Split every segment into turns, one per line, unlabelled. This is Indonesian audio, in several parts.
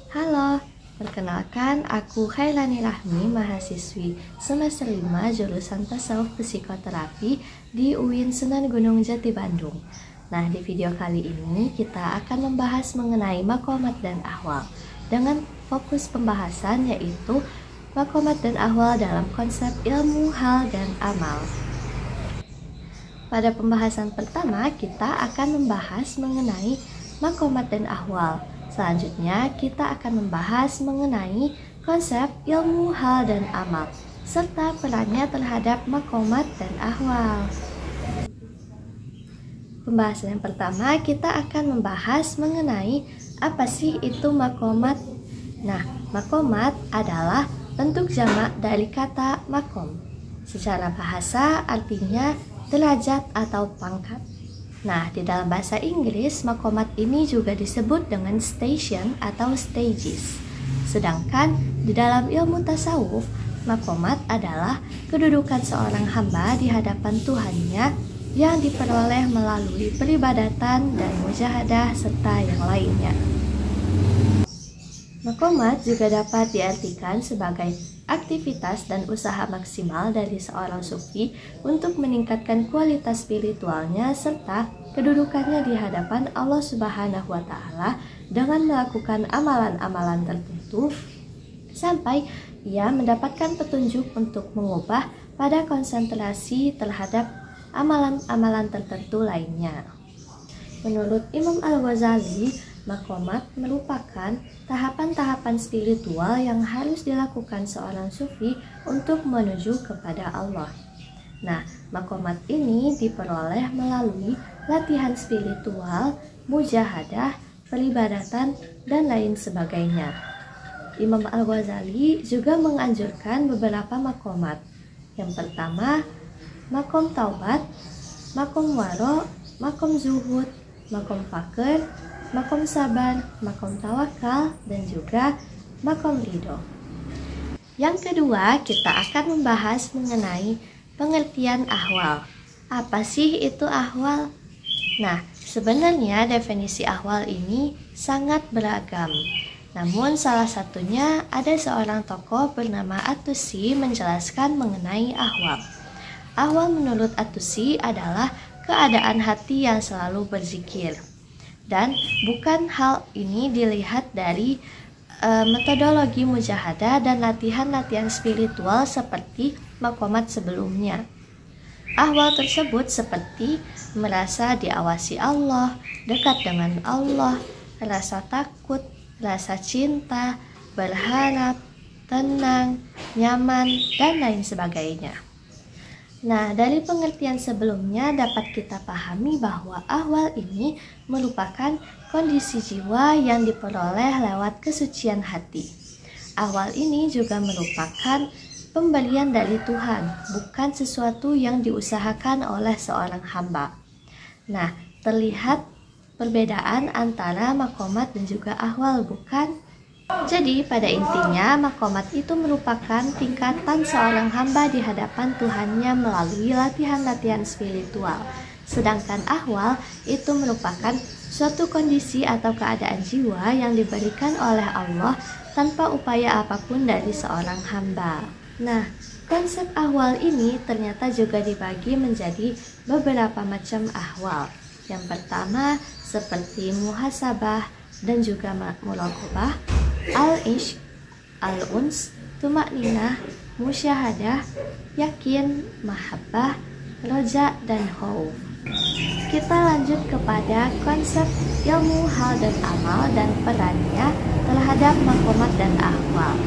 Halo, perkenalkan aku Khairani Rahmi, mahasiswi semester 5 jurusan Tasawuf Psikoterapi di UIN Sunan Gunung Jati Bandung. Nah, di video kali ini kita akan membahas mengenai maqamat dan ahwal dengan fokus pembahasan yaitu maqamat dan ahwal dalam konsep ilmu, hal, dan amal. Pada pembahasan pertama, kita akan membahas mengenai maqamat dan ahwal. Selanjutnya, kita akan membahas mengenai konsep ilmu, hal, dan amal, serta perannya terhadap maqamat dan ahwal. Pembahasan yang pertama, kita akan membahas mengenai apa sih itu maqamat. Nah, maqamat adalah bentuk jamak dari kata maqam. Secara bahasa artinya derajat atau pangkat. Nah, di dalam bahasa Inggris, maqamat ini juga disebut dengan station atau stages. Sedangkan di dalam ilmu tasawuf, maqamat adalah kedudukan seorang hamba di hadapan Tuhannya yang diperoleh melalui peribadatan dan mujahadah serta yang lainnya. Maqamat juga dapat diartikan sebagai aktivitas dan usaha maksimal dari seorang sufi untuk meningkatkan kualitas spiritualnya serta kedudukannya di hadapan Allah Subhanahu wa Ta'ala dengan melakukan amalan-amalan tertentu sampai ia mendapatkan petunjuk untuk mengubah pada konsentrasi terhadap amalan-amalan tertentu lainnya. Menurut Imam Al-Ghazali, maqamat merupakan tahapan-tahapan spiritual yang harus dilakukan seorang sufi untuk menuju kepada Allah. Nah, maqamat ini diperoleh melalui latihan spiritual, mujahadah, peribadatan, dan lain sebagainya. Imam Al-Ghazali juga menganjurkan beberapa maqamat. Yang pertama, maqam taubat, maqam waro, maqam zuhud, maqam fakir, maqam sabar, maqam tawakal, dan juga maqam ridho. Yang kedua, kita akan membahas mengenai pengertian ahwal. Apa sih itu ahwal? Nah, sebenarnya definisi ahwal ini sangat beragam. Namun salah satunya ada seorang tokoh bernama At-Tusi menjelaskan mengenai ahwal. Ahwal menurut At-Tusi adalah keadaan hati yang selalu berzikir. Dan bukan hal ini dilihat dari metodologi mujahadah dan latihan-latihan spiritual seperti maqamat sebelumnya. Ahwal tersebut seperti merasa diawasi Allah, dekat dengan Allah, rasa takut, rasa cinta, berharap, tenang, nyaman, dan lain sebagainya. Nah, dari pengertian sebelumnya dapat kita pahami bahwa ahwal ini merupakan kondisi jiwa yang diperoleh lewat kesucian hati. Ahwal ini juga merupakan pemberian dari Tuhan, bukan sesuatu yang diusahakan oleh seorang hamba. Nah, terlihat perbedaan antara maqamat dan juga ahwal, bukan? Jadi pada intinya maqamat itu merupakan tingkatan seorang hamba di hadapan Tuhannya melalui latihan-latihan spiritual. Sedangkan ahwal itu merupakan suatu kondisi atau keadaan jiwa yang diberikan oleh Allah tanpa upaya apapun dari seorang hamba. Nah, konsep ahwal ini ternyata juga dibagi menjadi beberapa macam ahwal. Yang pertama seperti muhasabah dan juga muraqabah, al-ishq, al-uns, tumakninah, musyahadah, yakin, mahabbah, roja, dan khauf. Kita lanjut kepada konsep ilmu, hal, dan amal dan perannya terhadap maqamat dan ahwal.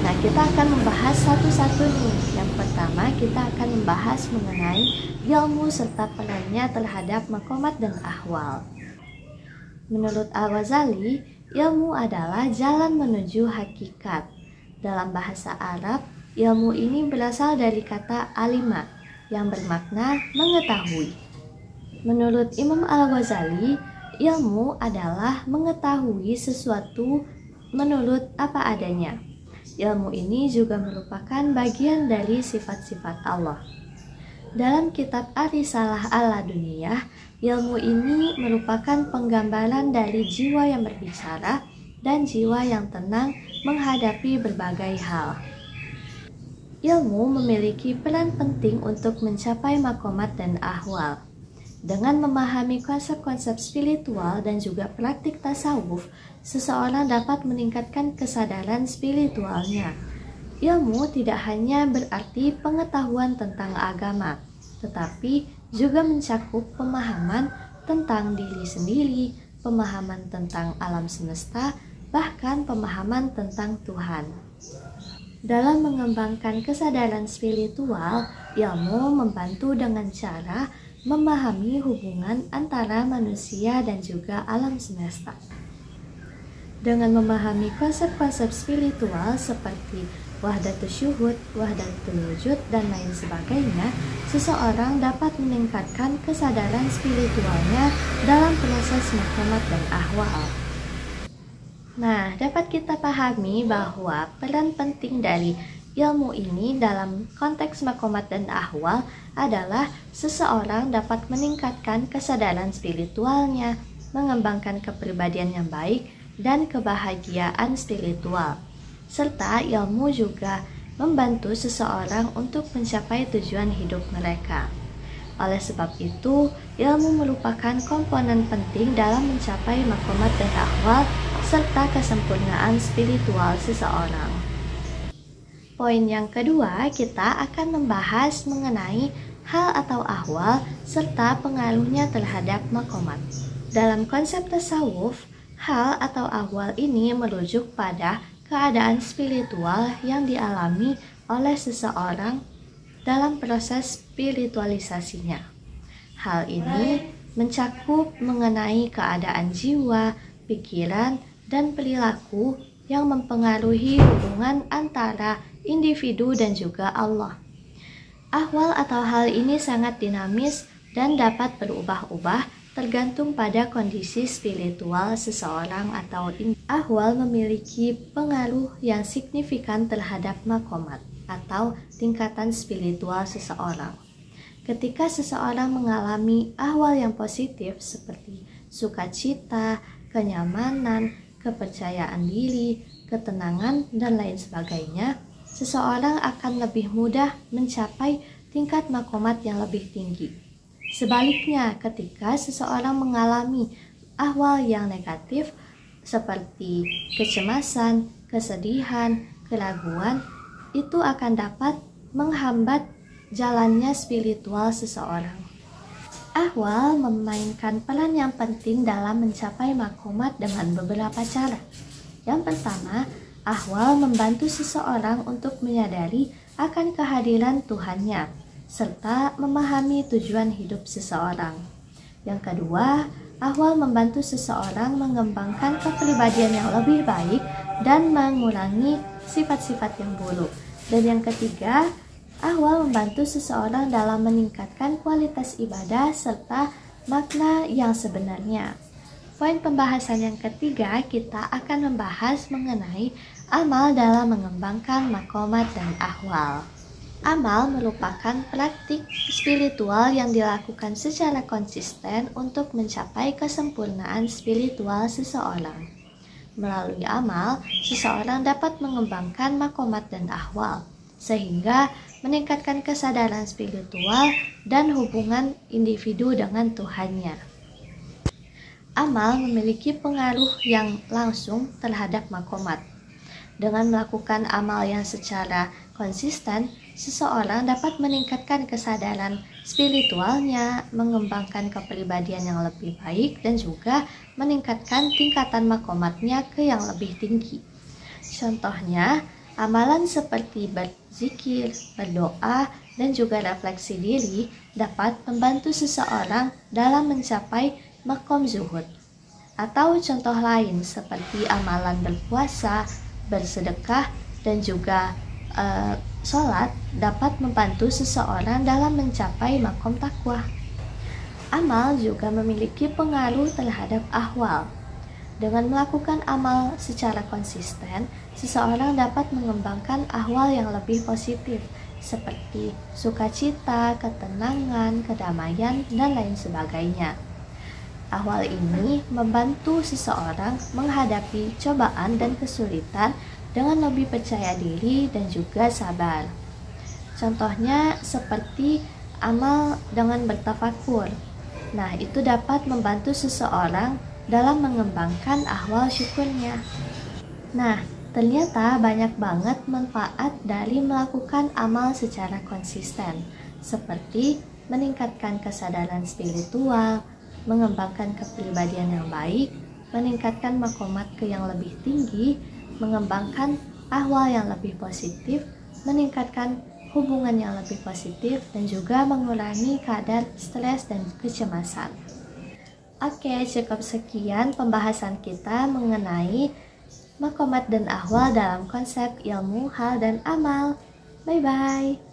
Nah, kita akan membahas satu-satu nih. Yang pertama, kita akan membahas mengenai ilmu serta perannya terhadap maqamat dan ahwal. Menurut Al-Ghazali, ilmu adalah jalan menuju hakikat. Dalam bahasa Arab, ilmu ini berasal dari kata alima yang bermakna mengetahui. Menurut Imam Al-Ghazali, ilmu adalah mengetahui sesuatu menurut apa adanya. Ilmu ini juga merupakan bagian dari sifat-sifat Allah. Dalam kitab Ar-Risalah Al-Laduniyah, ilmu ini merupakan penggambaran dari jiwa yang berbicara dan jiwa yang tenang menghadapi berbagai hal. Ilmu memiliki peran penting untuk mencapai makomat dan ahwal. Dengan memahami konsep-konsep spiritual dan juga praktik tasawuf, seseorang dapat meningkatkan kesadaran spiritualnya. Ilmu tidak hanya berarti pengetahuan tentang agama, tetapi juga mencakup pemahaman tentang diri sendiri, pemahaman tentang alam semesta, bahkan pemahaman tentang Tuhan. Dalam mengembangkan kesadaran spiritual, ilmu membantu dengan cara memahami hubungan antara manusia dan juga alam semesta. Dengan memahami konsep-konsep spiritual seperti wahdatus syuhud, wahdatul wujud, dan lain sebagainya, seseorang dapat meningkatkan kesadaran spiritualnya dalam proses makomat dan ahwal. Nah, dapat kita pahami bahwa peran penting dari ilmu ini dalam konteks makomat dan ahwal adalah seseorang dapat meningkatkan kesadaran spiritualnya, mengembangkan kepribadian yang baik, dan kebahagiaan spiritual. Serta ilmu juga membantu seseorang untuk mencapai tujuan hidup mereka. Oleh sebab itu, ilmu merupakan komponen penting dalam mencapai makomat dan ahwal serta kesempurnaan spiritual seseorang. Poin yang kedua, kita akan membahas mengenai hal atau ahwal serta pengaruhnya terhadap makomat. Dalam konsep tasawuf, hal atau ahwal ini merujuk pada keadaan spiritual yang dialami oleh seseorang dalam proses spiritualisasinya. Hal ini mencakup mengenai keadaan jiwa, pikiran, dan perilaku yang mempengaruhi hubungan antara individu dan juga Allah. Ahwal atau hal ini sangat dinamis dan dapat berubah-ubah tergantung pada kondisi spiritual seseorang atau ahwal memiliki pengaruh yang signifikan terhadap makomat atau tingkatan spiritual seseorang. Ketika seseorang mengalami ahwal yang positif seperti sukacita, kenyamanan, kepercayaan diri, ketenangan, dan lain sebagainya, seseorang akan lebih mudah mencapai tingkat makomat yang lebih tinggi. Sebaliknya, ketika seseorang mengalami ahwal yang negatif seperti kecemasan, kesedihan, keraguan, itu akan dapat menghambat jalannya spiritual seseorang. Ahwal memainkan peran yang penting dalam mencapai makomat dengan beberapa cara. Yang pertama, ahwal membantu seseorang untuk menyadari akan kehadiran Tuhannya, serta memahami tujuan hidup seseorang. Yang kedua, ahwal membantu seseorang mengembangkan kepribadian yang lebih baik dan mengurangi sifat-sifat yang buruk. Dan yang ketiga, ahwal membantu seseorang dalam meningkatkan kualitas ibadah serta makna yang sebenarnya. Poin pembahasan yang ketiga, kita akan membahas mengenai amal dalam mengembangkan makomat dan ahwal. Amal merupakan praktik spiritual yang dilakukan secara konsisten untuk mencapai kesempurnaan spiritual seseorang. Melalui amal, seseorang dapat mengembangkan makomat dan ahwal, sehingga meningkatkan kesadaran spiritual dan hubungan individu dengan Tuhannya. Amal memiliki pengaruh yang langsung terhadap makomat. Dengan melakukan amal yang secara konsisten, seseorang dapat meningkatkan kesadaran spiritualnya, mengembangkan kepribadian yang lebih baik, dan juga meningkatkan tingkatan makomatnya ke yang lebih tinggi. Contohnya, amalan seperti berzikir, berdoa, dan juga refleksi diri dapat membantu seseorang dalam mencapai makom zuhud. Atau contoh lain seperti amalan berpuasa, bersedekah, dan juga sholat dapat membantu seseorang dalam mencapai makom takwa. Amal juga memiliki pengaruh terhadap ahwal. Dengan melakukan amal secara konsisten, seseorang dapat mengembangkan ahwal yang lebih positif, seperti sukacita, ketenangan, kedamaian, dan lain sebagainya. Ahwal ini membantu seseorang menghadapi cobaan dan kesulitan dengan lebih percaya diri dan juga sabar. Contohnya seperti amal dengan bertafakur. Nah, itu dapat membantu seseorang dalam mengembangkan ahwal syukurnya. Nah, ternyata banyak banget manfaat dari melakukan amal secara konsisten, seperti meningkatkan kesadaran spiritual, mengembangkan kepribadian yang baik, meningkatkan makomat ke yang lebih tinggi, mengembangkan ahwal yang lebih positif, meningkatkan hubungan yang lebih positif, dan juga mengurangi kadar stres dan kecemasan. Oke, cukup sekian pembahasan kita mengenai makomat dan ahwal dalam konsep ilmu hal dan amal. Bye-bye.